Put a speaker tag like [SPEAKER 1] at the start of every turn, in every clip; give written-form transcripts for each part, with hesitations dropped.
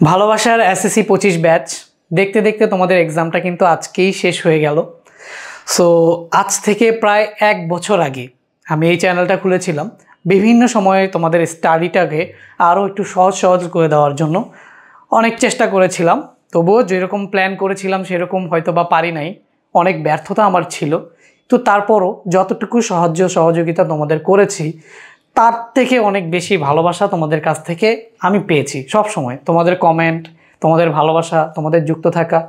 [SPEAKER 1] ভালোবাসার SSC 25 batch দেখতে দেখতে তোমাদের এক্সামটা কিন্তু আজকেই শেষ হয়ে গেল। সো আজ থেকে প্রায় 1 বছর আগে আমি এই চ্যানেলটা খুলেছিলাম বিভিন্ন সময়ে তোমাদের স্টাডিটাকে আরও একটু সহজ করে দেওয়ার জন্য অনেক চেষ্টা করেছিলাম। তবুও যেরকম প্ল্যান করেছিলাম সেরকম হয়তো বা পারি নাই, অনেক ব্যর্থতা আমার ছিল। তো তারপরও যতটুকু সহযোগিতা তোমাদের করেছি তার থেকে অনেক বেশি ভালোবাসা তোমাদের কাছ থেকে আমি পেয়েছি। সব সময় তোমাদের কমেন্ট, তোমাদের ভালোবাসা, তোমাদের যুক্ত থাকা,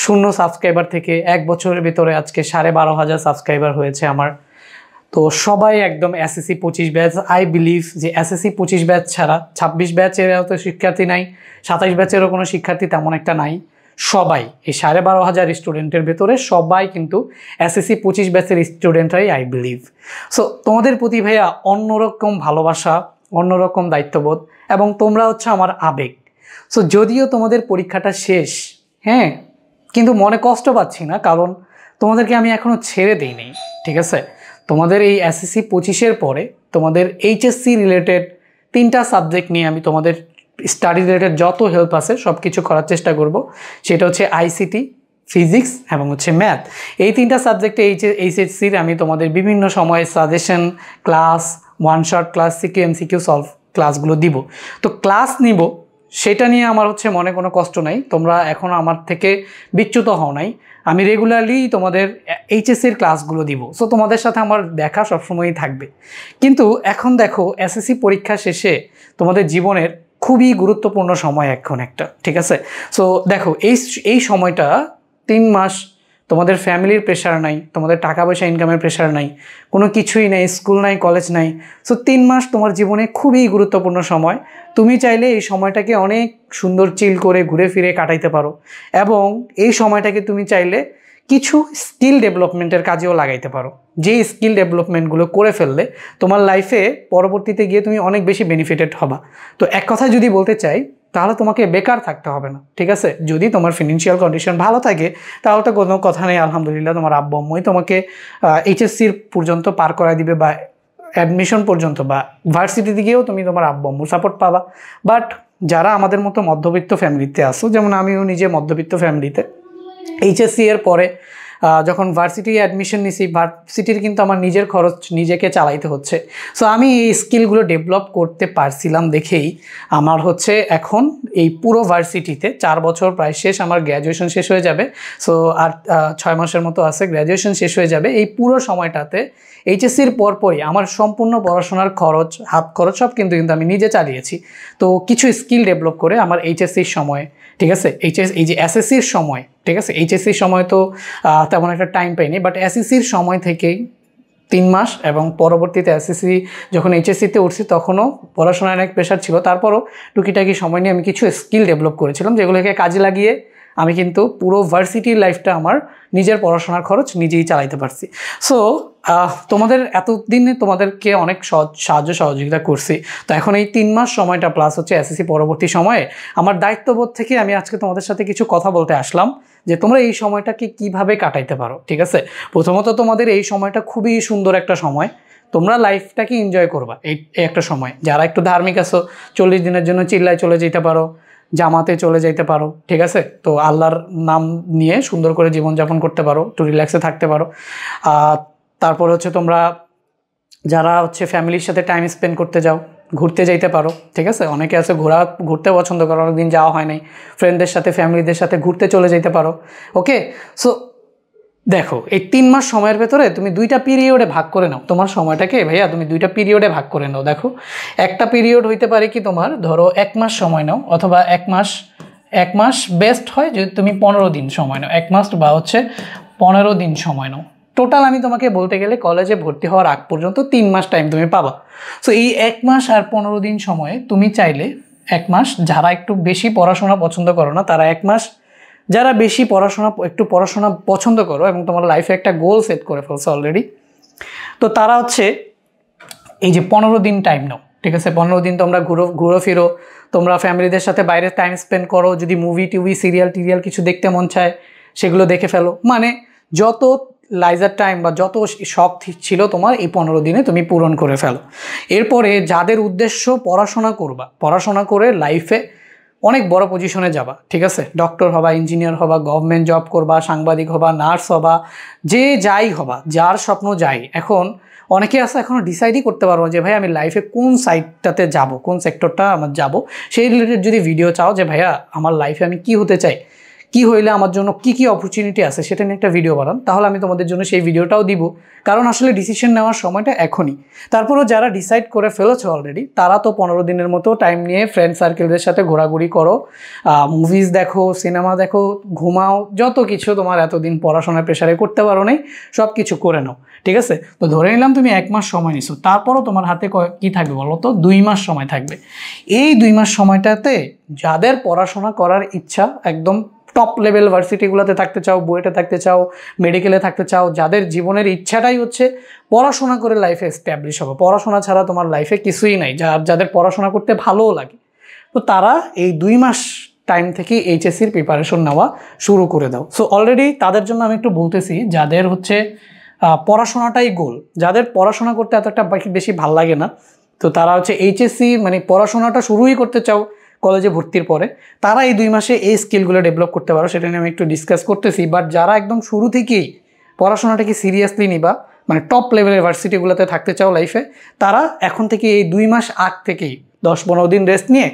[SPEAKER 1] 0 সাবস্ক্রাইবার থেকে 1 বছরের ভিতরে আজকে 12,500 সাবস্ক্রাইবার হয়েছে আমার। তো সবাই একদম এসএসসি 25 ব্যাচ। আই বিলিভ যে এসএসসি 25 ব্যাচ ছাড়া 26 ব্যাচেরও তো শিক্ষার্থী নাই, 27 ব্যাচেরও কোনো শিক্ষার্থী তেমন একটা নাই। সবাই এই 12,500 স্টুডেন্টের ভেতরে সবাই কিন্তু এসএসসি 25 ব্যাচের স্টুডেন্টরাই আই বিলিভ। সো তোমাদের প্রতি ভাইয়া অন্যরকম ভালোবাসা, অন্যরকম দায়িত্ববোধ, এবং তোমরা হচ্ছে আমার আবেগ। সো যদিও তোমাদের পরীক্ষাটা শেষ, হ্যাঁ, কিন্তু মনে কষ্ট পাচ্ছি না, কারণ তোমাদেরকে আমি এখনও ছেড়ে দিইনি। ঠিক আছে, তোমাদের এই এসএসসি 25-এর পরে তোমাদের এইচএসসি রিলেটেড 3টা সাবজেক্ট নিয়ে আমি তোমাদের স্টাডি রিলেটেড যত হেল্প আছে সব কিছু করার চেষ্টা করব। সেটা হচ্ছে আইসিটি, ফিজিক্স এবং হচ্ছে ম্যাথ। এই 3টা সাবজেক্টে এইচএসসির আমি তোমাদের বিভিন্ন সময়ে suggestion class, one shot class, CQ MCQ solve ক্লাসগুলো দিব। তো ক্লাস নিব সেটা নিয়ে আমার হচ্ছে মনে কোনো কষ্ট নাই, তোমরা এখনও আমার থেকে বিচ্যুত হও নাই। আমি রেগুলারলি তোমাদের এইচএসসির ক্লাসগুলো দিব। সো তোমাদের সাথে আমার দেখা সবসময়ই থাকবে। কিন্তু এখন দেখো, এসএসসি পরীক্ষা শেষে তোমাদের জীবনের খুবই গুরুত্বপূর্ণ সময় এখন একটা। ঠিক আছে, সো দেখো এই সময়টা 3 মাস তোমাদের ফ্যামিলির প্রেশার নাই, তোমাদের টাকা পয়সা ইনকামের প্রেশার নাই, কোনো কিছুই নাই, স্কুল নাই, কলেজ নাই। সো 3 মাস তোমার জীবনে খুবই গুরুত্বপূর্ণ সময়। তুমি চাইলে এই সময়টাকে অনেক সুন্দর চিল করে ঘুরে ফিরে কাটাইতে পারো, এবং এই সময়টাকে তুমি চাইলে কিছু স্কিল ডেভেলপমেন্টের কাজেও লাগাইতে পারো। যেই স্কিল ডেভেলপমেন্টগুলো করে ফেললে তোমার লাইফে পরবর্তীতে গিয়ে তুমি অনেক বেশি বেনিফিটেড হবা। তো এক কথা যদি বলতে চাই, তাহলে তোমাকে বেকার থাকতে হবে না। ঠিক আছে, যদি তোমার ফিনান্সিয়াল কন্ডিশন ভালো থাকে তাহলে তো কোনো কথা নেই, আলহামদুলিল্লাহ, তোমার আব্বু আম্মুই তোমাকে এইচএসসির পর্যন্ত পার করায় দিবে, বা অ্যাডমিশন পর্যন্ত, বা ভার্সিটিতে গিয়েও তুমি তোমার আব্বু আম্মুর সাপোর্ট পাবা। বাট যারা আমাদের মতো মধ্যবিত্ত ফ্যামিলিতে আসো, যেমন আমিও নিজে মধ্যবিত্ত ফ্যামিলিতে, এইচএসসি এর পরে যখন ভার্সিটি অ্যাডমিশন নিছি, ভার্সিটির কিন্তু আমার নিজের খরচ নিজেকে চালাইতে হচ্ছে। সো আমি এই স্কিলগুলো ডেভেলপ করতে পারছিলাম দেখেই আমার হচ্ছে এখন এই পুরো ভার্সিটিতে 4 বছর প্রায় শেষ, আমার গ্র্যাজুয়েশন শেষ হয়ে যাবে। সো আর 6 মাসের মতো আছে, গ্র্যাজুয়েশন শেষ হয়ে যাবে। এই পুরো সময়টাতে এইচএসসির পরপরই আমার সম্পূর্ণ পড়াশোনার খরচ, হাত খরচ সব কিন্তু আমি নিজে চালিয়েছি। তো কিছু স্কিল ডেভেলপ করে আমার এইচএসসির সময়, ঠিক আছে, এই যে এসএসসির সময়, ঠিক আছে, এইচএসসির সময় তো তেমন একটা টাইম পাইনি, বাট এসএসসির সময় থেকেই 3 মাস, এবং পরবর্তীতে এসএসসি যখন এইচএসসিতে উঠছি তখনও পড়াশোনার অনেক প্রেশার ছিল, তারপরও টুকিটাকি সময় নিয়ে আমি কিছু স্কিল ডেভেলপ করেছিলাম, যেগুলোকে কাজে লাগিয়ে আমি কিন্তু পুরো ভার্সিটির লাইফটা আমার নিজের পড়াশোনার খরচ নিজেই চালাইতে পারছি। সো তোমাদের এতদিনে তোমাদেরকে অনেক সহযোগিতা করছি। তো এখন এই 3 মাস সময়টা প্লাস হচ্ছে এসএসসি পরবর্তী সময়ে আমার দায়িত্ববোধ থেকে আমি আজকে তোমাদের সাথে কিছু কথা বলতে আসলাম, যে তোমরা এই সময়টাকে কিভাবে কাটাইতে পারো। ঠিক আছে, প্রথমত তোমাদের এই সময়টা খুবই সুন্দর একটা সময়, তোমরা লাইফটাকে এনজয় করবা। এই একটা সময় যারা একটু ধার্মিক আছো, 40 দিনের জন্য চিল্লায় চলে যেতে পারো, জামাতে চলে যাইতে পারো। ঠিক আছে, তো আল্লাহর নাম নিয়ে সুন্দর করে জীবনযাপন করতে পারো, একটু রিল্যাক্সে থাকতে পারো। তারপর হচ্ছে তোমরা যারা হচ্ছে ফ্যামিলির সাথে টাইম স্পেন্ড করতে যাও, ঘুরতে যাইতে পারো। ঠিক আছে, অনেকে আছে ঘুরতে পছন্দ করো, অনেকদিন যাওয়া হয় নাই, ফ্রেন্ডদের সাথে ফ্যামিলিদের সাথে ঘুরতে চলে যেতে পারো। ওকে, সো দেখো এই 3 মাস সময়ের ভেতরে তুমি 2টা পিরিয়ডে ভাগ করে নাও তোমার সময়টাকে। ভাইয়া তুমি 2টা পিরিয়ডে ভাগ করে নাও। দেখো, একটা পিরিয়ড হইতে পারে কি তোমার, ধরো 1 মাস সময় নাও, অথবা 1 মাস বেস্ট হয় যদি তুমি 15 দিন সময় নাও, 1 মাস বা হচ্ছে 15 দিন সময় নাও। টোটাল আমি তোমাকে বলতে গেলে কলেজে ভর্তি হওয়ার আগ পর্যন্ত 3 মাস টাইম তুমি পাবা। সো এই 1 মাস আর 15 দিন সময়ে তুমি চাইলে 1 মাস, যারা একটু বেশি পড়াশোনা পছন্দ করো না তারা 1 মাস, যারা বেশি পড়াশোনা পছন্দ করো এবং তোমার লাইফে একটা গোল সেট করে ফেলছো অলরেডি, তো তারা হচ্ছে এই যে 15 দিন টাইম নাও। ঠিক আছে, 15 দিন তোমরা ঘুরো ফিরো, তোমরা ফ্যামিলিদের সাথে বাইরে টাইম স্পেন্ড করো, যদি মুভি টিভি সিরিয়াল কিছু দেখতে মন চায় সেগুলো দেখে ফেলো। মানে যত লাইজার টাইম বা যত শখ ছিল তোমার এই 15 দিনে তুমি পূরণ করে ফেলো। এরপরে যাদের উদ্দেশ্য পড়াশোনা করবা, পড়াশোনা করে লাইফে অনেক বড় পজিশনে যাবা, ঠিক আছে? ডক্টর হবা, ইঞ্জিনিয়ার হবা, গভর্নমেন্ট জব করবা, সাংবাদিক হবা, নার্স হবা, যে যাই হবা, যার স্বপ্ন যাই। এখন অনেকে আছে এখনও ডিসাইডই করতে পারবো যে ভাই আমি লাইফে কোন সাইডটাতে যাব, কোন সেক্টরটা আমার যাব, সেই রিলেটেড যদি ভিডিও চাও যে ভাইয়া আমার লাইফে আমি কি হতে চাই, কি হইলে আমার জন্য কি অপরচুনিটি আছে সেটা নিয়ে একটা ভিডিও বানান, তাহলে আমি তোমাদের জন্য সেই ভিডিওটাও দিব। কারণ আসলে ডিসিশন নেওয়ার সময়টা এখনই। তারপরেও যারা ডিসাইড করে ফেলেছো অলরেডি, তারা তো 15 দিনের মতো টাইম নিয়ে ফ্রেন্ড সার্কেলদের সাথে ঘোরাঘুরি করো, মুভিজ দেখো, সিনেমা দেখো, ঘুমাও, যত কিছু তোমার এতদিন পড়াশোনার প্রেশারে করতে পারো নাই সব কিছু করে নাও, ঠিক আছে? তো ধরে নিলাম তুমি 1 মাস সময় নিছো, তারপরও তোমার হাতে কি থাকবে বলো তো? 2 মাস সময় থাকবে। এই 2 মাস সময়টাতে যাদের পড়াশোনা করার ইচ্ছা, একদম টপ লেভেল ভার্সিটিগুলোতে থাকতে চাও, বুয়েটে থাকতে চাও, মেডিকেলে থাকতে চাও, যাদের জীবনের ইচ্ছাটাই হচ্ছে পড়াশোনা করে লাইফে এস্টাবলিশ হবে, পড়াশোনা ছাড়া তোমার লাইফে কিছুই নাই, যাদের পড়াশোনা করতে ভালোও লাগে, তো তারা এই 2 মাস টাইম থেকে এইচএসসির প্রিপারেশন নেওয়া শুরু করে দাও। সো অলরেডি তাদের জন্য আমি একটু বলতেছি, যাদের হচ্ছে পড়াশোনাটাই গোল, যাদের পড়াশোনা করতে এতটা বেশি ভাল লাগে না, তো তারা হচ্ছে এইচএসসি মানে পড়াশোনাটা শুরুই করতে চাও কলেজে ভর্তির পরে, তারা এই 2 মাসে এই স্কিলগুলো ডেভেলপ করতে পারো, সেটা নিয়ে আমি একটু ডিসকাস করতেছি। বাট যারা একদম শুরু থেকেই পড়াশোনাটাকে সিরিয়াসলি নিবা, মানে টপ লেভেলের ভার্সিটিগুলোতে থাকতে চাও লাইফে, তারা এখন থেকে এই 2 মাস আগ থেকেই 10-15 দিন রেস্ট নিয়ে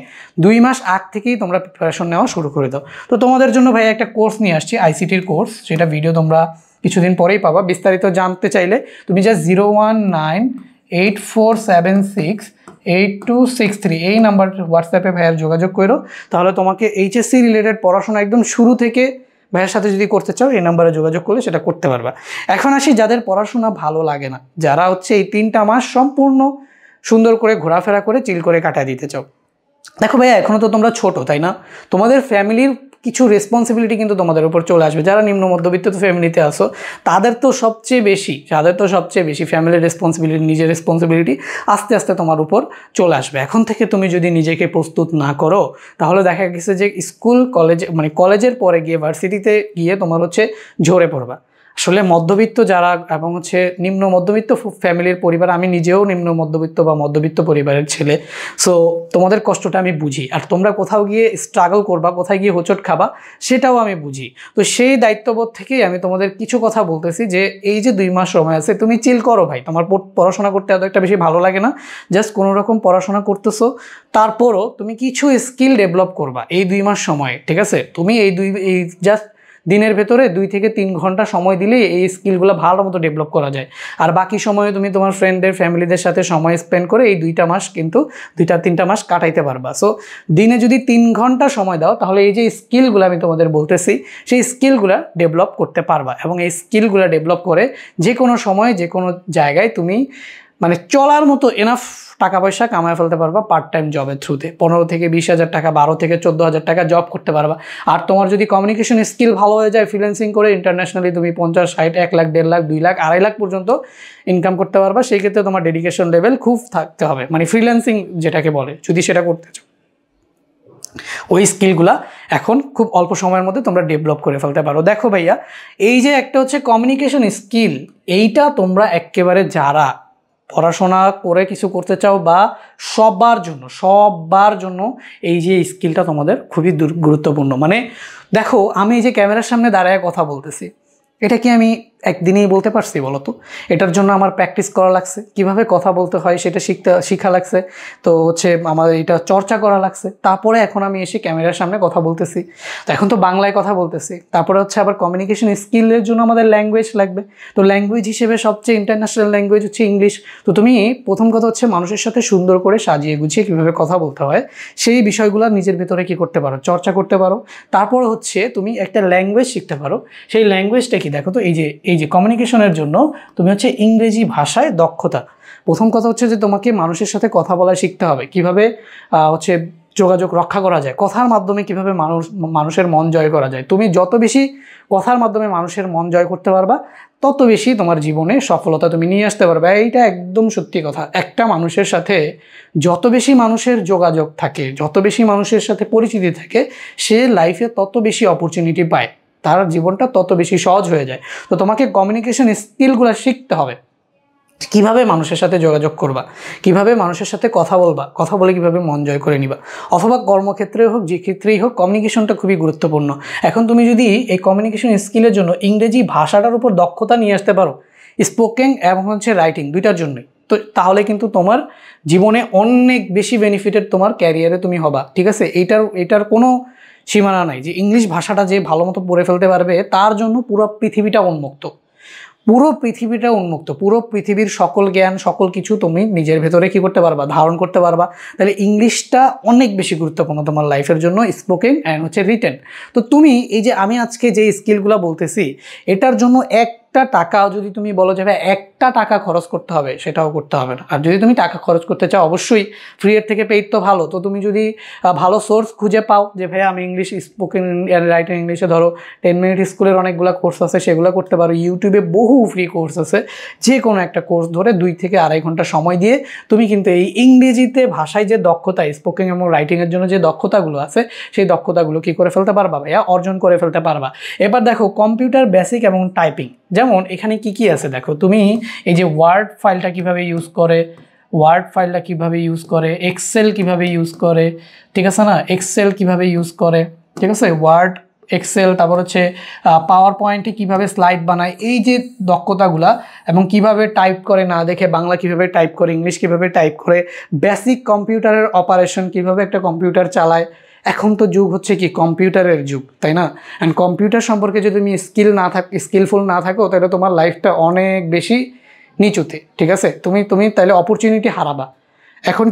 [SPEAKER 1] 2 মাস আগ থেকেই তোমরা প্রিপারেশন নেওয়া শুরু করে দাও। তো তোমাদের জন্য ভাই একটা কোর্স নিয়ে আসছি, আইসিটির কোর্স, সেটা ভিডিও তোমরা কিছুদিন পরেই পাবা। বিস্তারিত জানতে চাইলে তুমি জাস্ট 01984768263 এই নাম্বার হোয়াটসঅ্যাপে ভাইয়ার যোগাযোগ করো, তাহলে তোমাকে এইচএসসি রিলেটেড পড়াশোনা একদম শুরু থেকে ভাইয়ের সাথে যদি করতে চাও, এই নাম্বারে যোগাযোগ করলে সেটা করতে পারবা। এখন আসি যাদের পড়াশোনা ভালো লাগে না, যারা হচ্ছে এই 3টা মাস সম্পূর্ণ সুন্দর করে ঘোরাফেরা করে চিল করে কাটায় দিতে চাও। দেখো ভাইয়া, এখনও তো তোমরা ছোট, তাই না? তোমাদের ফ্যামিলির কিছু রেসপন্সিবিলিটি কিন্তু তোমাদের উপর চলে আসবে। যারা নিম্ন মধ্যবিত্ত ফ্যামিলিতে আসো, তাদের তো সবচেয়ে বেশি ফ্যামিলির রেসপন্সিবিলিটি, নিজের রেসপন্সিবিলিটি আস্তে আস্তে তোমার উপর চলে আসবে। এখন থেকে তুমি যদি নিজেকে প্রস্তুত না করো, তাহলে দেখা গেছে যে স্কুল কলেজ মানে কলেজের পরে গিয়ে ভার্সিটিতে গিয়ে তোমার হচ্ছে ঝরে পড়বা। আসলে মধ্যবিত্ত যারা এবং হচ্ছে নিম্ন মধ্যবিত্ত ফ্যামিলির পরিবার, আমি নিজেও নিম্ন মধ্যবিত্ত বা মধ্যবিত্ত পরিবারের ছেলে, সো তোমাদের কষ্টটা আমি বুঝি। আর তোমরা কোথাও গিয়ে স্ট্রাগল করবা, কোথায় গিয়ে হোঁচট খাবা, সেটাও আমি বুঝি। তো সেই দায়িত্ববোধ থেকেই আমি তোমাদের কিছু কথা বলতেছি যে এই যে 2 মাস সময় আছে, তুমি চিল করো ভাই। তোমার পড়াশোনা করতে এত একটা বেশি ভালো লাগে না, জাস্ট কোনো রকম পড়াশোনা করতেছো, তারপরও তুমি কিছু স্কিল ডেভেলপ করবা এই 2 মাস সময়ে, ঠিক আছে? তুমি এই জাস্ট দিনের ভেতরে 2 থেকে 3 ঘন্টা সময় দিলেই এই স্কিলগুলো ভালো মতো ডেভেলপ করা যায়। আর বাকি সময়ে তুমি তোমার ফ্রেন্ডদের, ফ্যামিলিদের সাথে সময় স্পেন্ড করে এই 2টা মাস কিন্তু 2-3টা মাস কাটাইতে পারবা। সো দিনে যদি 3 ঘন্টা সময় দাও, তাহলে এই যে স্কিলগুলো আমি তোমাদের বলতেছি, সেই স্কিলগুলো ডেভেলপ করতে পারবা। এবং এই স্কিলগুলো ডেভেলপ করে যে কোনো সময়, যে কোনো জায়গায় তুমি মানে চলার মতো এনাফ টাকা পয়সা কামায় ফেলতে পারবা পার্ট টাইম জবের থ্রুতে। 15 থেকে 20,000 টাকা, 12 থেকে 14,000 টাকা জব করতে পারবা। আর তোমার যদি কমিউনিকেশন স্কিল ভালো হয়ে যায়, ফ্রিল্যান্সিং করে ইন্টারন্যাশনালি তুমি 50, 60, 1 লাখ, 1.5 লাখ, 2 লাখ, 2.5 লাখ পর্যন্ত ইনকাম করতে পারবা। সেই ক্ষেত্রে তোমার ডেডিকেশন লেভেল খুব থাকতে হবে, মানে ফ্রিল্যান্সিং যেটাকে বলে, যদি সেটা করতে চাও। ওই স্কিলগুলা এখন খুব অল্প সময়ের মধ্যে তোমরা ডেভেলপ করে ফেলতে পারো। দেখো ভাইয়া, এই যে একটা হচ্ছে কমিউনিকেশন স্কিল, এইটা তোমরা একেবারে যারা পড়াশোনা করে কিছু করতে চাও বা সবার জন্য এই যে স্কিলটা তোমাদের খুবই গুরুত্বপূর্ণ। মানে দেখো, আমি এই যে ক্যামেরার সামনে দাঁড়ায় কথা বলতেছি, এটা কি আমি একদিনেই বলতে পারছি বলো তো? এটার জন্য আমার প্র্যাকটিস করা লাগছে, কিভাবে কথা বলতে হয় সেটা শিখা লাগছে, তো হচ্ছে আমার এটা চর্চা করা লাগছে, তারপরে এখন আমি এসে ক্যামেরার সামনে কথা বলতেছি। তো এখন তো বাংলায় কথা বলতেছি, তারপরে হচ্ছে আবার কমিউনিকেশন স্কিলের জন্য আমাদের ল্যাঙ্গুয়েজ লাগবে। তো ল্যাঙ্গুয়েজ হিসেবে সবচেয়ে ইন্টারন্যাশনাল ল্যাঙ্গুয়েজ হচ্ছে ইংলিশ। তো তুমি প্রথম কথা হচ্ছে মানুষের সাথে সুন্দর করে সাজিয়ে গুছিয়ে কীভাবে কথা বলতে হয় সেই বিষয়গুলো নিজের ভেতরে কী করতে পারো, চর্চা করতে পারো। তারপর হচ্ছে তুমি একটা ল্যাঙ্গুয়েজ শিখতে পারো। সেই ল্যাঙ্গুয়েজটা কি দেখো তো, এই যে কমিউনিকেশনের জন্য তুমি হচ্ছে ইংরেজি ভাষায় দক্ষতা। প্রথম কথা হচ্ছে যে তোমাকে মানুষের সাথে কথা বলা শিখতে হবে, কিভাবে হচ্ছে যোগাযোগ রক্ষা করা যায়, কথার মাধ্যমে কিভাবে মানুষের মন জয় করা যায়। তুমি যত বেশি কথার মাধ্যমে মানুষের মন জয় করতে পারবা, তত বেশি তোমার জীবনে সফলতা তুমি নিয়ে আসতে পারবে। এইটা একদম সত্যি কথা। একটা মানুষের সাথে যত বেশি মানুষের যোগাযোগ থাকে, যত বেশি মানুষের সাথে পরিচিতি থাকে, সে লাইফে তত বেশি অপরচুনিটি পায়, তার জীবনটা তত বেশি সহজ হয়ে যায়। তো তোমাকে কমিউনিকেশন স্কিলগুলো শিখতে হবে। কিভাবে মানুষের সাথে যোগাযোগ করবা, কিভাবে মানুষের সাথে কথা বলবা, কথা বলে কিভাবে মন জয় করে নিবা, অথবা কর্মক্ষেত্রে হোক, যে ক্ষেত্রেই হোক, কমিউনিকেশনটা খুবই গুরুত্বপূর্ণ। এখন তুমি যদি এই কমিউনিকেশন স্কিলের জন্য ইংরেজি ভাষাটার উপর দক্ষতা নিয়ে আসতে পারো, স্পোকেন এবং হচ্ছে রাইটিং দুইটার জন্যই, তো তাহলে কিন্তু তোমার জীবনে অনেক বেশি বেনিফিটেড তোমার ক্যারিয়ারে তুমি হবা। ঠিক আছে, এটার কোনো সীমানা নাই যে ইংলিশ ভাষাটা যে ভালো মতো পড়ে ফেলতে পারবে তার জন্য পুরো পৃথিবীটা উন্মুক্ত, পুরো পৃথিবীটা উন্মুক্ত, পুরো পৃথিবীর সকল জ্ঞান সকল কিছু তুমি নিজের ভেতরে কি করতে পারবা, ধারণ করতে পারবা। তাহলে ইংলিশটা অনেক বেশি গুরুত্বপূর্ণ তোমার লাইফের জন্য, স্পোকেন অ্যান্ড হচ্ছে রিটেন। তো তুমি এই যে আমি আজকে যে স্কিলগুলো বলতেছি এটার জন্য একটা টাকাও যদি তুমি বলো যে ভাই একটা টাকা খরচ করতে হবে, সেটাও করতে হবে না। আর যদি তুমি টাকা খরচ করতে চাও অবশ্যই ফ্রি এর থেকে পেইড তো ভালো। তো তুমি যদি ভালো সোর্স খুঁজে পাও যে ভাই আমি ইংলিশ স্পোকেন রাইটিং ইংলিশে ধরো 10 মিনিট স্কুলের অনেকগুলো কোর্স আছে, সেগুলো করতে পারো। ইউটিউবে বহু ফ্রি কোর্স আছে, যে কোনো একটা কোর্স ধরে 2 থেকে আড়াই ঘন্টা সময় দিয়ে তুমি কিন্তু এই ইংরেজিতে ভাষায় যে দক্ষতা, স্পোকেন এবং রাইটিংয়ের জন্য যে দক্ষতাগুলো আছে সেই দক্ষতাগুলো কি করে ফেলতে পারবা ভাইয়া, অর্জন করে ফেলতে পারবা। এবার দেখো কম্পিউটার বেসিক এবং টাইপিং, যেমন এখানে কি কি আছে দেখো। তুমি এই যে ওয়ার্ড ফাইলটা কিভাবে ইউজ করে, এক্সেল কিভাবে ইউজ করে, ঠিক আছে না, এক্সেল কিভাবে ইউজ করে, ঠিক আছে, ওয়ার্ড, এক্সেল, তারপর হচ্ছে পাওয়ার পয়েন্টে কীভাবে স্লাইড বানায়, এই যে দক্ষতাগুলা, এবং কিভাবে টাইপ করে না দেখে বাংলা কিভাবে টাইপ করে, ইংলিশ কিভাবে টাইপ করে, বেসিক কম্পিউটারের অপারেশন কিভাবে একটা কম্পিউটার চালায়। এখন তো যুগ হচ্ছে কি কম্পিউটারের যুগ, তাই না? অ্যান্ড কম্পিউটার সম্পর্কে যদি তুমি স্কিলফুল না থাকো তাহলে তোমার লাইফটা অনেক বেশি নিচুতে, ঠিক আছে, তুমি তাহলে অপরচুনিটি হারাবা। এখন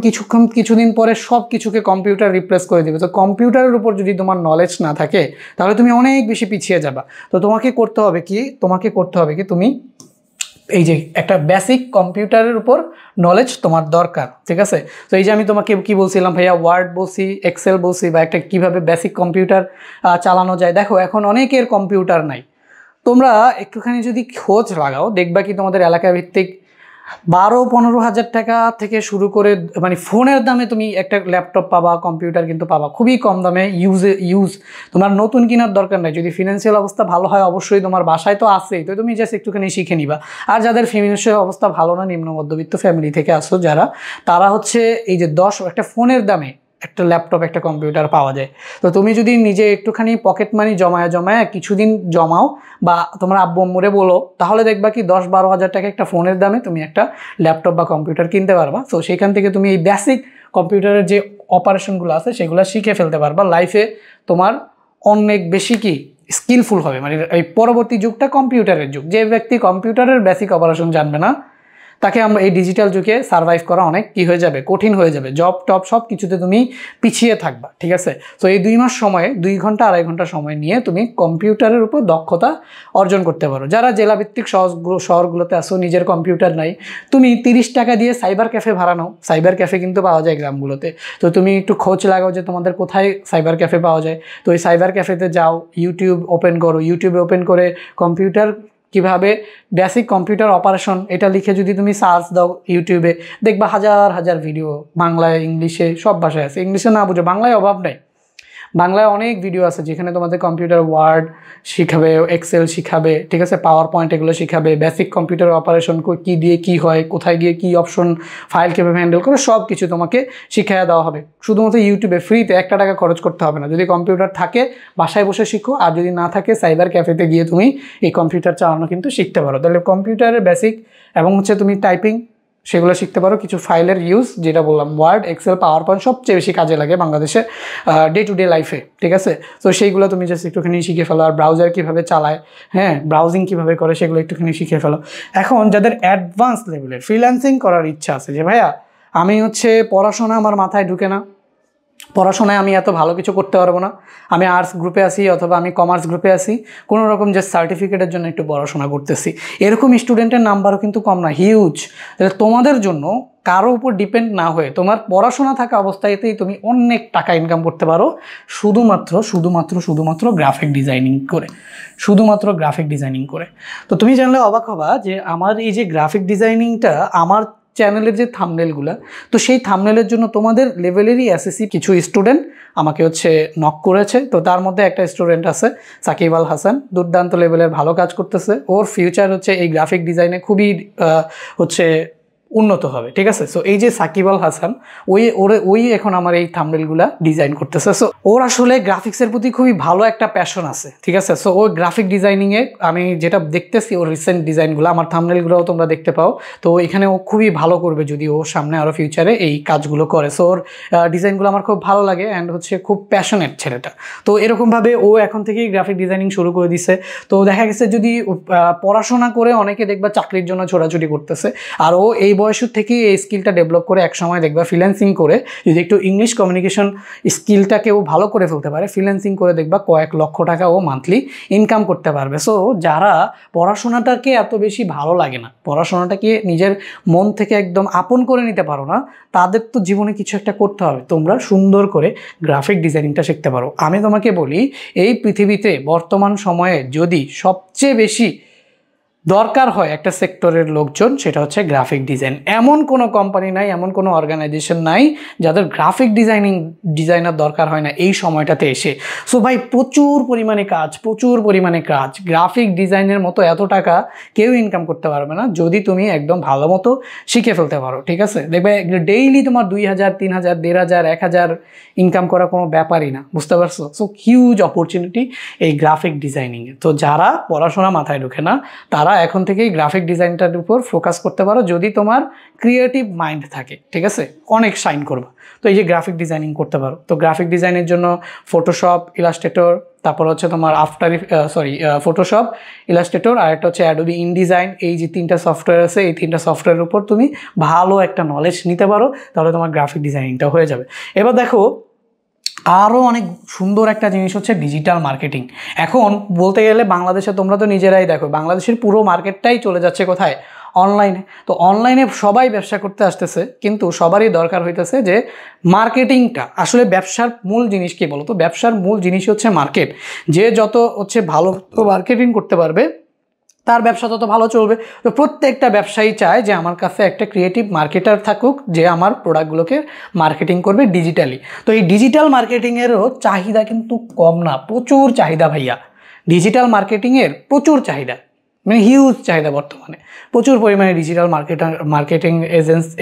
[SPEAKER 1] কিছুদিন পরে সব কিছুকে কম্পিউটার রিপ্লেস করে দেবে। তো কম্পিউটারের উপর যদি তোমার নলেজ না থাকে তাহলে তুমি অনেক বেশি পিছিয়ে যাবা। তো তোমাকে করতে হবে কি তুমি এই যে একটা বেসিক কম্পিউটারের উপর নলেজ তোমার দরকার, ঠিক আছে। তো এই যে আমি তোমাকে কি বলছিলাম ভাইয়া, ওয়ার্ড বলছি, এক্সেল বলছি, বা একটা কিভাবে বেসিক কম্পিউটার চালানো যায়। দেখো এখন অনেকের কম্পিউটার নাই, তোমরা একটুখানি যদি খোঁজ লাগাও দেখবা কি তোমাদের এলাকা ভিত্তিক 12-15 হাজার টাকা থেকে শুরু করে, মানে ফোনের দামে তুমি একটা ল্যাপটপ পাবা, কম্পিউটার কিন্তু পাবা খুবই কম দামে। তোমার নতুন কেনার দরকার নাই। যদি ফিনান্সিয়াল অবস্থা ভালো হয় অবশ্যই তোমার বাসায় তো আছেই, তো তুমি জাস্ট একটুখানি শিখে নিবা। আর যাদের ফিনান্সিয়াল অবস্থা ভালো না, নিম্ন মধ্যবিত্ত ফ্যামিলি থেকে আসো যারা, তারা হচ্ছে এই যে একটা ফোনের দামে একটা ল্যাপটপ, একটা কম্পিউটার পাওয়া যায়। তো তুমি যদি নিজে একটুখানি পকেট মানি জমায়া কিছুদিন জমাও, বা তোমার আব্বু আম্মুরে বলো, তাহলে দেখবা কি 10-12 হাজার টাকা একটা ফোনের দামে তুমি একটা ল্যাপটপ বা কম্পিউটার কিনতে পারবা। তো সেখান থেকে তুমি এই বেসিক কম্পিউটারের যে অপারেশনগুলো আছে সেগুলো শিখে ফেলতে পারবা। লাইফে তোমার অনেক বেশি কি স্কিলফুল হবে। মানে এই পরবর্তী যুগটা কম্পিউটারের যুগ। যে ব্যক্তি কম্পিউটারের বেসিক অপারেশন জানবে না, তাকে আমরা এই ডিজিটাল যুগে সার্ভাইভ করা অনেক কি হয়ে যাবে, কঠিন হয়ে যাবে। জব টপ সব কিছুতে তুমি পিছিয়ে থাকবা, ঠিক আছে। তো এই 2 মাস সময়ে 2 ঘন্টা 2.5 ঘন্টা সময় নিয়ে তুমি কম্পিউটারের উপর দক্ষতা অর্জন করতে পারো। যারা জেলাভিত্তিক শহরগুলোতে আসো, নিজের কম্পিউটার নাই, তুমি 30 টাকা দিয়ে সাইবার ক্যাফে ভাড়া নাও। সাইবার ক্যাফে কিন্তু পাওয়া যায় গ্রামগুলোতে। তো তুমি একটু খোঁজ লাগাও যে তোমাদের কোথায় সাইবার ক্যাফে পাওয়া যায়। তো এই সাইবার ক্যাফেতে যাও, ইউটিউবে ওপেন করে কম্পিউটার কিভাবে বেসিক কম্পিউটার অপারেশন এটা লিখে যদি তুমি সার্চ দাও ইউটিউবে, দেখবা হাজার হাজার ভিডিও, বাংলায় ইংলিশে সব ভাষায় আছে। ইংলিশে না বুঝো, বাংলায় অভাব নেই, বাংলায় অনেক ভিডিও আছে যেখানে তোমাদের কম্পিউটার ওয়ার্ড শিখাবে, এক্সেল শিখাবে, ঠিক আছে, পাওয়ার পয়েন্ট এগুলো শিখাবে, বেসিক কম্পিউটার অপারেশন কী দিয়ে কী হয়, কোথায় গিয়ে কী অপশন, ফাইল কীভাবে হ্যান্ডেল করে, সব কিছু তোমাকে শিখিয়ে দেওয়া হবে শুধুমাত্র ইউটিউবে, ফ্রিতে। 1 টাকা খরচ করতে হবে না। যদি কম্পিউটার থাকে বাসায় বসে শিখো, আর যদি না থাকে সাইবার ক্যাফেতে গিয়ে তুমি এই কম্পিউটার চালানো কিন্তু শিখতে পারো। তাহলে কম্পিউটারের বেসিক এবং হচ্ছে তুমি টাইপিং সেগুলো শিখতে পারো। কিছু ফাইলের ইউজ, যেটা বললাম, ওয়ার্ড, এক্সেল, পাওয়ার পয়েন্ট সবচেয়ে বেশি কাজে লাগে বাংলাদেশে ডে টু ডে লাইফে, ঠিক আছে। তো সেইগুলো তুমি জাস্ট একটুখানি শিখে ফেলো। আর ব্রাউজার কীভাবে চালায়, হ্যাঁ, ব্রাউজিং কীভাবে করে, সেগুলো একটুখানি শিখে ফেলো। এখন যাদের অ্যাডভান্স লেভেলের ফ্রিল্যান্সিং করার ইচ্ছা আছে, যে ভাইয়া আমি হচ্ছে পড়াশোনা আমার মাথায় ঢুকে না, পড়াশোনায় আমি এত ভালো কিছু করতে পারবো না, আমি আর্টস গ্রুপে আছি অথবা আমি কমার্স গ্রুপে আছি, কোনো রকম যে সার্টিফিকেটের জন্য একটু পড়াশোনা করতেছি, এরকম স্টুডেন্টের নাম্বারও কিন্তু কম না, হিউজ। তোমাদের জন্য কারো উপর ডিপেন্ড না হয়ে তোমার পড়াশোনা থাকা অবস্থাতেই তুমি অনেক টাকা ইনকাম করতে পারো শুধুমাত্র গ্রাফিক ডিজাইনিং করে। তো তুমি জানলে অবাক হবা যে আমার এই যে গ্রাফিক ডিজাইনিংটা, আমার চ্যানেলের যে থাম্বনেলগুলো, তো সেই থাম্বনেলের জন্য তোমাদের লেভেলেরই এসএসসি কিছু স্টুডেন্ট আমাকে হচ্ছে নক করেছে। তো তার মধ্যে একটা স্টুডেন্ট আছে সাকিব আল হাসান, দুর্দান্ত লেভেলের ভালো কাজ করতেছে, ওর ফিউচার হচ্ছে এই গ্রাফিক ডিজাইনে খুবই হচ্ছে উন্নত হবে, ঠিক আছে। সো এই যে সাকিব আল হাসান, ওই এখন আমার এই থাম্বনেলগুলা ডিজাইন করতেছে। সো ওর আসলে গ্রাফিক্সের প্রতি খুবই ভালো একটা প্যাশন আছে, ঠিক আছে। সো ওই গ্রাফিক ডিজাইনিংয়ে আমি যেটা দেখতেছি ওর রিসেন্ট ডিজাইনগুলো, আমার থাম্বনেলগুলোও তোমরা দেখতে পাও। তো এখানে ও খুবই ভালো করবে যদি ও সামনে আরও ফিউচারে এই কাজগুলো করে। সো ওর ডিজাইনগুলো আমার খুব ভালো লাগে অ্যান্ড হচ্ছে খুব প্যাশনেট ছেলেটা। তো এরকমভাবে ও এখন থেকেই গ্রাফিক ডিজাইনিং শুরু করে দিছে। তো দেখা গেছে যদি পড়াশোনা করে অনেকে দেখবা চাকরির জন্য ছোটাছুটি করতেছে, আর ও এই বয়স থেকেই এই স্কিলটা ডেভেলপ করে একসময় দেখবা ফ্রিল্যান্সিং করে যদি একটু ইংলিশ কমিউনিকেশন স্কিলটাকে ও ভালো করে ফেলতে পারে, ফ্রিল্যান্সিং করে দেখবা কয়েক লক্ষ টাকা ও মান্থলি ইনকাম করতে পারবে। সো যারা পড়াশোনাটাকে এত বেশি ভালো লাগে না, পড়াশোনাটাকে নিজের মন থেকে একদম আপন করে নিতে পারো না, তাদের তো জীবনে কিছু একটা করতে হবে। তোমরা সুন্দর করে গ্রাফিক ডিজাইনিংটা শিখতে পারো। আমি তোমাকে বলি, এই পৃথিবীতে বর্তমান সময়ে যদি সবচেয়ে বেশি দরকার হয় একটা সেক্টরের লোকজন, সেটা হচ্ছে গ্রাফিক ডিজাইন। এমন কোনো কোম্পানি নাই, এমন কোনো অর্গানাইজেশন নাই যাদের গ্রাফিক ডিজাইনার দরকার হয় না এই সময়টাতে এসে। সো ভাই প্রচুর পরিমাণে কাজ। গ্রাফিক ডিজাইনের মতো এত টাকা কেউ ইনকাম করতে পারবে না যদি তুমি একদম ভালো মতো শিখে ফেলতে পারো, ঠিক আছে। দেখবে ডেইলি তোমার 2000, 3000, 1500, 1000 ইনকাম করা কোনো ব্যাপারই না, বুঝতে পারছো। সো হিউজ অপরচুনিটি এই গ্রাফিক ডিজাইনিংয়ে। তো যারা পড়াশোনা মাথায় ঢোকে না, তারা এখন থেকেই গ্রাফিক ডিজাইনটার উপর ফোকাস করতে পারো যদি তোমার ক্রিয়েটিভ মাইন্ড থাকে, ঠিক আছে, অনেক শাইন করবা। তো এই যে গ্রাফিক ডিজাইনিং করতে পারো। তো গ্রাফিক ডিজাইনের জন্য ফটোশপ, ইলাস্ট্রেটর, তারপর হচ্ছে তোমার ফটোশপ, ইলাস্ট্রেটর, আর একটা হচ্ছে অ্যাডোবি ইনডিজাইন। এই যে 3টা সফটওয়্যার আছে, এই 3টা সফটওয়্যারের উপর তুমি ভালো একটা নলেজ নিতে পারো, তাহলে তোমার গ্রাফিক ডিজাইনিংটা হয়ে যাবে। এবার দেখো আরও অনেক সুন্দর একটা জিনিস হচ্ছে ডিজিটাল মার্কেটিং। এখন বলতে গেলে বাংলাদেশে তোমরা তো নিজেরাই দেখো, বাংলাদেশের পুরো মার্কেটটাই চলে যাচ্ছে কোথায়? অনলাইনে। তো অনলাইনে সবাই ব্যবসা করতে আসতেছে, কিন্তু সবারই দরকার হইতেছে যে মার্কেটিংটা। আসলে ব্যবসার মূল জিনিস কি বলো তো? ব্যবসার মূল জিনিস হচ্ছে মার্কেট। যে যত হচ্ছে ভালো মার্কেটিং করতে পারবে তার ব্যবসা তত ভালো চলবে। তো প্রত্যেকটা ব্যবসায়ী চায় যে আমার কাছে একটা ক্রিয়েটিভ মার্কেটার থাকুক যে আমার প্রোডাক্টগুলোকে মার্কেটিং করবে ডিজিটালি। তো এই ডিজিটাল মার্কেটিংয়েরও চাহিদা কিন্তু কম না, প্রচুর চাহিদা ভাইয়া। ডিজিটাল মার্কেটিংয়ের প্রচুর চাহিদা, মানে হিউজ চাহিদা বর্তমানে। প্রচুর পরিমাণে ডিজিটাল মার্কেটিং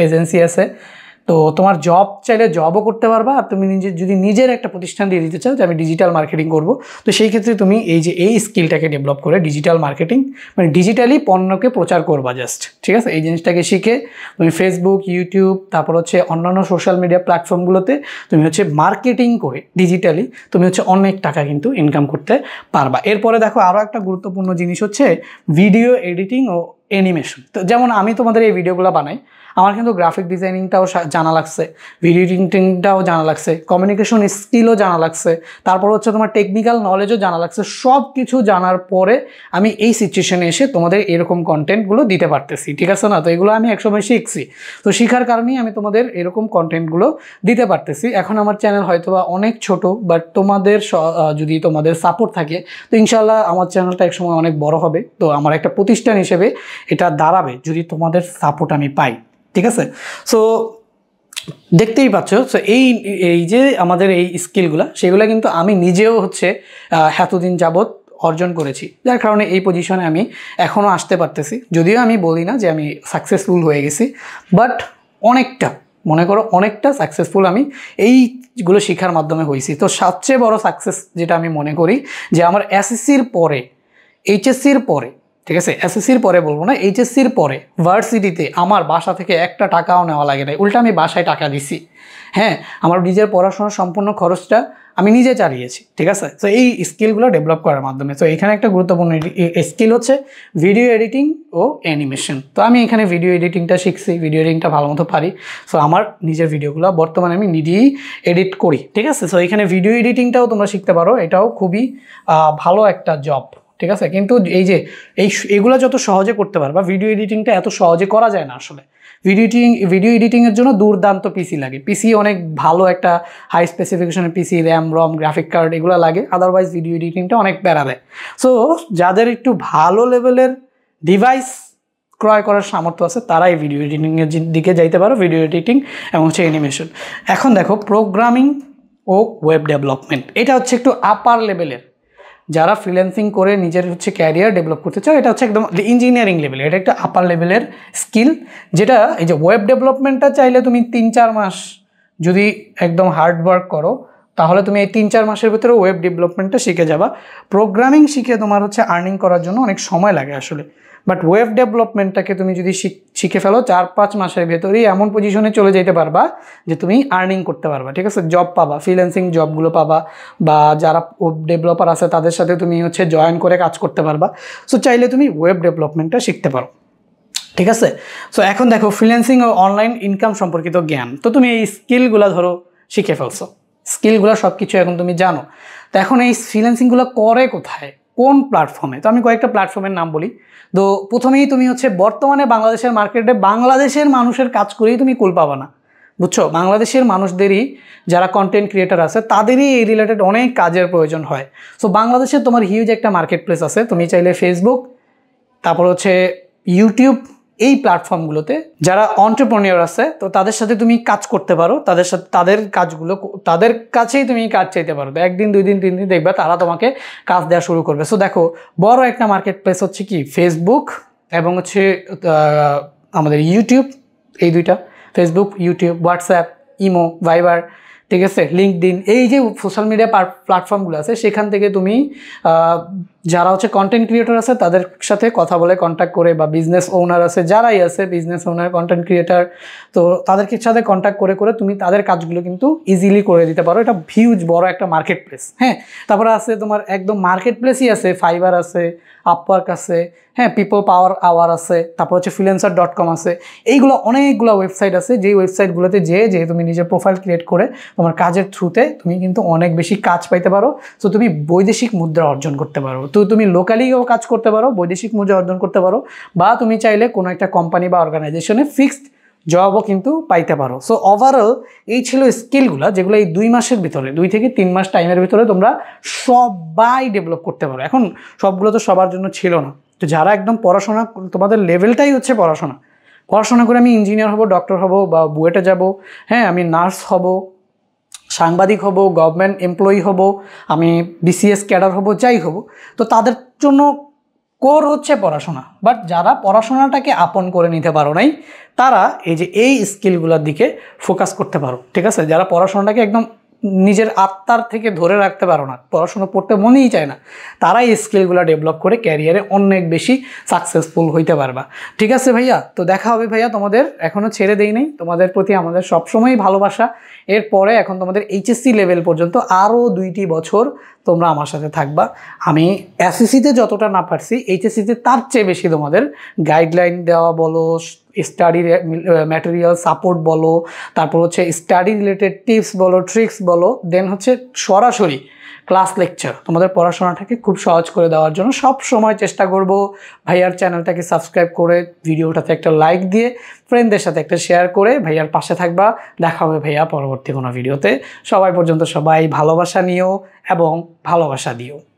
[SPEAKER 1] এজেন্সি আছে। তো তোমার জব চাইলে জবও করতে পারবা, আর তুমি যদি নিজের একটা প্রতিষ্ঠান দিয়ে দিতে চাও যে আমি ডিজিটাল মার্কেটিং করব, তো সেই ক্ষেত্রে তুমি এই স্কিলটাকে ডেভেলপ করে ডিজিটাল মার্কেটিং, মানে ডিজিটালি পণ্যকে প্রচার করবা জাস্ট, ঠিক আছে। এই জিনিসটাকে শিখে তুমি ফেসবুক, ইউটিউব, তারপর হচ্ছে অন্যান্য সোশ্যাল মিডিয়া প্ল্যাটফর্মগুলোতে তুমি হচ্ছে মার্কেটিং করে ডিজিটালি তুমি হচ্ছে অনেক টাকা কিন্তু ইনকাম করতে পারবা। এরপরে দেখো আরও একটা গুরুত্বপূর্ণ জিনিস হচ্ছে ভিডিও এডিটিং ও অ্যানিমেশন। তো যেমন আমি তোমাদের এই ভিডিওগুলো বানাই, আমার কিন্তু গ্রাফিক ডিজাইনিংটাও জানা লাগছে, ভিডিও এডিটিংটাও জানা লাগছে, কমিউনিকেশন স্কিলও জানা লাগছে, তারপর হচ্ছে তোমার টেকনিক্যাল নলেজও জানা লাগছে। সব কিছু জানার পরে আমি এই সিচুয়েশনে এসে তোমাদের এরকম কন্টেন্টগুলো দিতে পারতেছি, ঠিক আছে না। তো এগুলো আমি একসময় শিখছি, তো শেখার কারণেই আমি তোমাদের এরকম কন্টেন্টগুলো দিতে পারতেছি। এখন আমার চ্যানেল হয়তোবা অনেক ছোট, বাট তোমাদের যদি তোমাদের সাপোর্ট থাকে তো ইনশাল্লাহ আমার চ্যানেলটা একসময় অনেক বড় হবে। তো আমার একটা প্রতিষ্ঠান হিসেবে এটা দাঁড়াবে যদি তোমাদের সাপোর্ট আমি পাই, ঠিক আছে। সো দেখতেই পাচ্ছ, সো এই যে আমাদের এই স্কিলগুলো, সেগুলো কিন্তু আমি নিজেও হচ্ছে এতদিন যাবৎ অর্জন করেছি, যার কারণে এই পজিশনে আমি এখনও আসতে পারতেছি। যদিও আমি বলি না যে আমি সাকসেসফুল হয়ে গেছি, বাট অনেকটা, মনে করো অনেকটা সাকসেসফুল আমি এইগুলো শেখার মাধ্যমে হয়েছি। তো সবচেয়ে বড় সাকসেস যেটা আমি মনে করি যে আমার এসএসসির পরে, এইচএসসির পরে, ঠিক আছে, এসএসসির পরে বলবো না, এইচএসসির পরে ভার্সিটিতে আমার বাসা থেকে একটা টাকাও নেওয়া লাগে না, উল্টা আমি বাসায় টাকা দিছি। হ্যাঁ, আমার নিজের পড়াশোনার সম্পূর্ণ খরচটা আমি নিজে চালিয়েছি, ঠিক আছে। তো এই স্কিলগুলো ডেভেলপ করার মাধ্যমে, তো এখানে একটা গুরুত্বপূর্ণ স্কিল হচ্ছে ভিডিও এডিটিং ও অ্যানিমেশন। তো আমি এখানে ভিডিও এডিটিংটা শিখছি, ভিডিও এডিটিংটা ভালো মতো পারি। সো আমার নিজের ভিডিওগুলো বর্তমানে আমি নিজেই এডিট করি, ঠিক আছে। সো এখানে ভিডিও এডিটিংটাও তোমরা শিখতে পারো, এটাও খুবই ভালো একটা জব, ঠিক আছে। কিন্তু এইগুলো যত সহজে করতে পারবা, ভিডিও এডিটিংটা এত সহজে করা যায় না আসলে। ভিডিও এডিটিংয়ের জন্য দুর্দান্ত পিসি লাগে, পিসি অনেক ভালো একটা হাই স্পেসিফিকেশনের পিসি, র্যাম, রম, গ্রাফিক কার্ড এগুলো লাগে, আদারওয়াইজ ভিডিও এডিটিংটা অনেক প্যারা দেয়। সো যাদের একটু ভালো লেভেলের ডিভাইস ক্রয় করার সামর্থ্য আছে তারা এই ভিডিও এডিটিংয়ের দিকে যাইতে পারো, ভিডিও এডিটিং এবং হচ্ছে অ্যানিমেশন। এখন দেখো প্রোগ্রামিং ও ওয়েব ডেভেলপমেন্ট। এটা হচ্ছে একটু আপার লেভেলের, যারা ফ্রিল্যান্সিং করে নিজের হচ্ছে ক্যারিয়ার ডেভেলপ করতে চাও, এটা হচ্ছে একদম ইঞ্জিনিয়ারিং লেভেল, এটা একটা আপার লেভেলের স্কিল। যেটা এই যে ওয়েব ডেভেলপমেন্টটা চাইলে তুমি 3-4 মাস যদি একদম হার্ড ওয়ার্ক করো, তাহলে তুমি এই 3-4 মাসের ভিতরে ওয়েব ডেভেলপমেন্টটা শিখে যাবা। প্রোগ্রামিং শিখে তোমার হচ্ছে আর্নিং করার জন্য অনেক সময় লাগে আসলে, বাট ওয়েব ডেভেলপমেন্টটাকে তুমি যদি শিখে ফেলো 4-5 মাসের ভেতরেই এমন পজিশনে চলে যেতে পারবা যে তুমি আর্নিং করতে পারবা, ঠিক আছে, জব পাবা, ফ্রিল্যান্সিং জবগুলো পাবা, বা যারা ওয়েব ডেভেলপার আছে তাদের সাথে তুমি হচ্ছে জয়েন করে কাজ করতে পারবা। সো চাইলে তুমি ওয়েব ডেভেলপমেন্টটা শিখতে পারো, ঠিক আছে। সো এখন দেখো ফ্রিল্যান্সিং ও অনলাইন ইনকাম সম্পর্কিত জ্ঞান, তো তুমি এই স্কিলগুলো ধরো শিখে ফেলছো, স্কিলগুলো সব কিছু এখন তুমি জানো। তো এখন এই ফ্রিল্যান্সিংগুলো করে কোথায়, কোন প্ল্যাটফর্মে? তো আমি কয়েকটা প্ল্যাটফর্মের নাম বলি। তো প্রথমেই তুমি হচ্ছে বর্তমানে বাংলাদেশের মার্কেটে বাংলাদেশের মানুষের কাজ করেই তুমি কুল পাবা না, বুঝছো। বাংলাদেশের মানুষদেরই, যারা কন্টেন্ট ক্রিয়েটার আছে তাদেরই এই রিলেটেড অনেক কাজের প্রয়োজন হয়। সো বাংলাদেশে তোমার হিউজ একটা মার্কেট প্লেস আছে, তুমি চাইলে ফেসবুক, তারপর হচ্ছে ইউটিউব, এই প্ল্যাটফর্মগুলোতে যারা এন্টারপ্রেনিউর আছে তো তাদের সাথে তুমি কাজ করতে পারো, তাদের সাথে তাদের কাছেই তুমি কাজ চাইতে পারো। 1 দিন 2 দিন 3 দিন দেখবা তারা তোমাকে কাজ দেওয়া শুরু করবে। সো দেখো বড় একটা মার্কেট প্লেস হচ্ছে কি ফেসবুক এবং হচ্ছে আমাদের ইউটিউব, এই দুইটা, ফেসবুক, ইউটিউব, হোয়াটসঅ্যাপ, ইমো, ভাইবার, ঠিক আছে, লিঙ্কডইন, এই যে সোশ্যাল মিডিয়া প্ল্যাটফর্মগুলো আছে সেখান থেকে তুমি যারা হচ্ছে কন্টেন্ট ক্রিয়েটর আছে তাদের সাথে কথা বলে কন্ট্যাক্ট করে, বা বিজনেস ওনার আছে, যারাই আছে বিজনেস ওনার, কন্টেন্ট ক্রিয়েটার, তো তাদেরকে সাথে কন্ট্যাক্ট করে করে তুমি তাদের কাজগুলো কিন্তু ইজিলি করে দিতে পারো। এটা হিউজ বড় একটা মার্কেট প্লেস। হ্যাঁ, তারপরে আছে তোমার একদম মার্কেট প্লেসই আছে, ফাইবার আছে, আপওয়ার্ক আছে, হ্যাঁ, পিপল পাওয়ার আওয়ার আছে, তারপর হচ্ছে freelancer.com আছে। এইগুলো অনেকগুলো ওয়েবসাইট আছে, যেই ওয়েবসাইটগুলোতে যে তুমি নিজের প্রোফাইল ক্রিয়েট করে তোমার কাজের থ্রুতে তুমি কিন্তু অনেক বেশি কাজ পাইতে পারো। সো তুমি বৈদেশিক মুদ্রা অর্জন করতে পারো, তো তুমি লোকালিও কাজ করতে পারো, বৈদেশিক মুদ্রা অর্জন করতে পারো, বা তুমি চাইলে কোনো একটা কোম্পানি বা অর্গানাইজেশনে ফিক্সড জবও কিন্তু পাইতে পারো। সো ওভারঅল এই ছিল স্কিলগুলো, যেগুলো এই 2 মাসের ভিতরে, 2 থেকে 3 মাস টাইমের ভিতরে তোমরা সবাই ডেভেলপ করতে পারো। এখন সবগুলো তো সবার জন্য ছিল না, তো যারা একদম পড়াশোনা, তোমাদের লেভেলটাই হচ্ছে পড়াশোনা করে আমি ইঞ্জিনিয়ার হব, ডক্টর হব, বা বুয়েটে যাব, হ্যাঁ, আমি নার্স হব, সাংবাদিক হব, গভর্নমেন্ট এমপ্লয়ি হব, আমি বিসিএস ক্যাডার হব, যাই হব, তো তাদের জন্য কোর হচ্ছে পড়াশোনা। বাট যারা পড়াশোনাটাকে আপন করে নিতে পারো নাই, তারা এই যে এই স্কিলগুলোর দিকে ফোকাস করতে পারো, ঠিক আছে। যারা পড়াশোনাটাকে একদম নিজের আত্মার থেকে ধরে রাখতে পারো না, পড়াশোনা পড়তে মনেই চায় না, তারাই এই স্কিলগুলো ডেভেলপ করে ক্যারিয়ারে অনেক বেশি সাকসেসফুল হইতে পারবা, ঠিক আছে ভাইয়া। তো দেখা হবে ভাইয়া, তোমাদের এখনও ছেড়ে দেই নাই, তোমাদের প্রতি আমাদের সবসময়ই ভালোবাসা। এরপরে এখন তোমাদের এইচএসসি লেভেল পর্যন্ত আরও 2টি বছর তোমরা আমার সাথে থাকবা। আমি এসএসসিতে যতটা না পারছি, এইচএসসিতে তার চেয়ে বেশি তোমাদের গাইডলাইন দেওয়া বলো, স্টাডি ম্যাটেরিয়াল সাপোর্ট বলো, তারপর হচ্ছে স্টাডি রিলেটেড টিপস বলো, ট্রিক্স বলো, দেন হচ্ছে সরাসরি ক্লাস লেকচার, তোমাদের পড়াশোনাটাকে খুব সহজ করে দেওয়ার জন্য সব সময় চেষ্টা করব। ভাইয়ার চ্যানেলটাকে সাবস্ক্রাইব করে ভিডিওটাতে একটা লাইক দিয়ে ফ্রেন্ডদের সাথে একটা শেয়ার করে ভাইয়ার পাশে থাকবা। দেখা হবে ভাইয়া পরবর্তী কোনো ভিডিওতে। সবাই পর্যন্ত সবাই ভালোবাসা নিও এবং ভালোবাসা দিও।